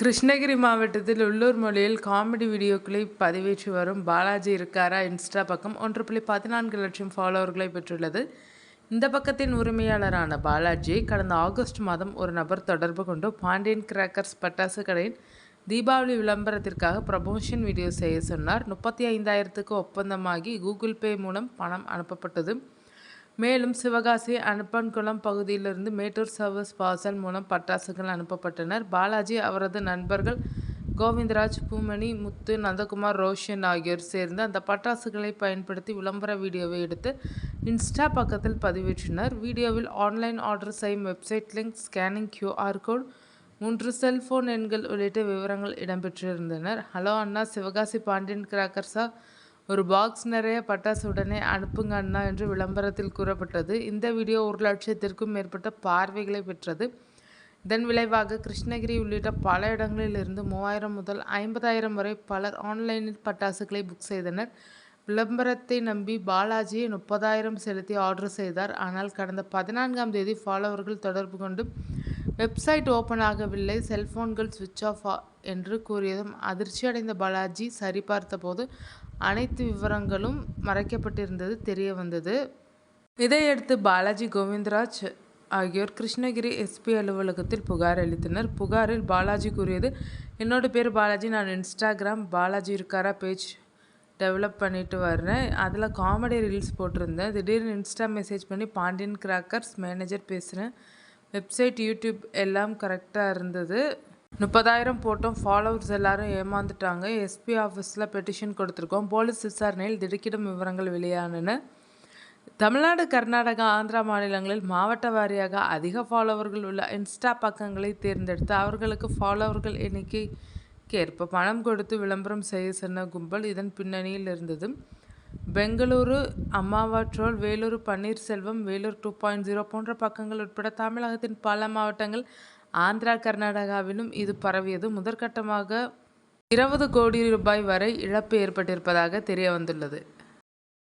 கிருஷ்ணகிரி மாவட்டத்தில் உள்ளூர் மொழியில் காமெடி வீடியோக்களை பதிவேற்றி வரும் பாலாஜி இருக்காரா இன்ஸ்டா பக்கம் 1.14 லட்சம் ஃபாலோவர்களை பெற்றுள்ளது. இந்த பக்கத்தின் உரிமையாளரான பாலாஜியை கடந்த ஆகஸ்ட் மாதம் ஒரு நபர் தொடர்பு கொண்டு பாண்டியன் கிராக்கர்ஸ் பட்டாசு கடையின் தீபாவளி விளம்பரத்திற்காக ப்ரமோஷன் வீடியோ செய்ய சொன்னார். 35,000க்கு ஒப்பந்தமாகி கூகுள் பே மூலம் பணம் அனுப்பப்பட்டது. மேலும் சிவகாசி அனுப்பன்குளம் பகுதியிலிருந்து மேட்டூர் சர்வீஸ் பார்சல் மூலம் பட்டாசுகள் அனுப்பப்பட்டனர். பாலாஜி, அவரது நண்பர்கள் கோவிந்தராஜ், பூமணி, முத்து, நந்தகுமார், ரோஷன் ஆகியோர் சேர்ந்து அந்த பட்டாசுகளை பயன்படுத்தி விளம்பர வீடியோவை எடுத்து இன்ஸ்டா பக்கத்தில் பதிவேற்றினர். வீடியோவில் ஆன்லைன் ஆர்டர் செய்யும் website link, scanning QR code, 3 cellphone எண்கள் உள்ளிட்ட விவரங்கள் இடம்பெற்றிருந்தனர். ஹலோ அண்ணா, சிவகாசி பாண்டியன் கிராக்கர்ஸா? ஒரு பாக்ஸ் நிறைய பட்டாசு உடனே அனுப்புங்க அண்ணா என்று விளம்பரத்தில் கூறப்பட்டது. இந்த வீடியோ 1,00,000க்கும் மேற்பட்ட பார்வைகளை பெற்றது. இதன் விளைவாக கிருஷ்ணகிரி உள்ளிட்ட பல இடங்களில் இருந்து 3,000 முதல் 50,000 வரை பலர் ஆன்லைனில் பட்டாசுகளை புக் செய்தனர். விளம்பரத்தை நம்பி பாலாஜியை 30,000 செலுத்தி ஆர்டர் செய்தார். ஆனால் கடந்த 14ஆம் தேதி ஃபாலோவர்கள் தொடர்பு கொண்டு வெப்சைட் ஓப்பன் ஆகவில்லை, செல்போன்கள் சுவிட்ச் ஆஃப் என்று கூறியதும் அதிர்ச்சியடைந்த பாலாஜி சரிபார்த்த போது அனைத்து விவரங்களும் மறைக்கப்பட்டிருந்தது தெரிய வந்தது. இதையடுத்து பாலாஜி, கோவிந்தராஜ் ஆகியோர் கிருஷ்ணகிரி SP அலுவலகத்தில் புகார் அளித்தனர். புகாரில் பாலாஜி கூறியது: என்னோட பேர் பாலாஜி, நான் இன்ஸ்டாகிராம் பாலாஜி இருக்காரா பேஜ் டெவலப் பண்ணிட்டு வர்றேன். அதில் காமெடி ரீல்ஸ் போட்டிருந்தேன். திடீர்னு இன்ஸ்டா மெசேஜ் பண்ணி பாண்டியன் கிராக்கர்ஸ் மேனேஜர் பேசுகிறேன், வெப்சைட் யூடியூப் எல்லாம் கரெக்டாக இருந்தது, 30,000 போட்டோம், ஃபாலோவர்ஸ் எல்லாரும் ஏமாந்துட்டாங்க, SP ஆஃபீஸில் பெட்டிஷன் கொடுத்துருக்கோம், போலீஸ் விசாரணையில் திடுக்கிடும் விவரங்கள் வெளியானன. தமிழ்நாடு, கர்நாடகா, ஆந்திரா மாநிலங்களில் மாவட்ட வாரியாக அதிக ஃபாலோவர்கள் உள்ள இன்ஸ்டா பக்கங்களை தேர்ந்தெடுத்து அவர்களுக்கு ஃபாலோவர்கள் எண்ணிக்கைக்கேற்ப பணம் கொடுத்து விளம்பரம் செய்ய சொன்ன கும்பல் இதன் பின்னணியில் இருந்தது. பெங்களூரு அம்மாவா ட்ரோல், வேலூர் பன்னீர்செல்வம், வேலூர் 2.0 போன்ற பக்கங்கள் உட்பட தமிழகத்தின் பல மாவட்டங்கள், ஆந்திரா, கர்நாடகாவிலும் இது பரவியது. முதற்கட்டமாக 20 கோடி ரூபாய் வரை இழப்பு ஏற்பட்டிருப்பதாக தெரிய வந்துள்ளது.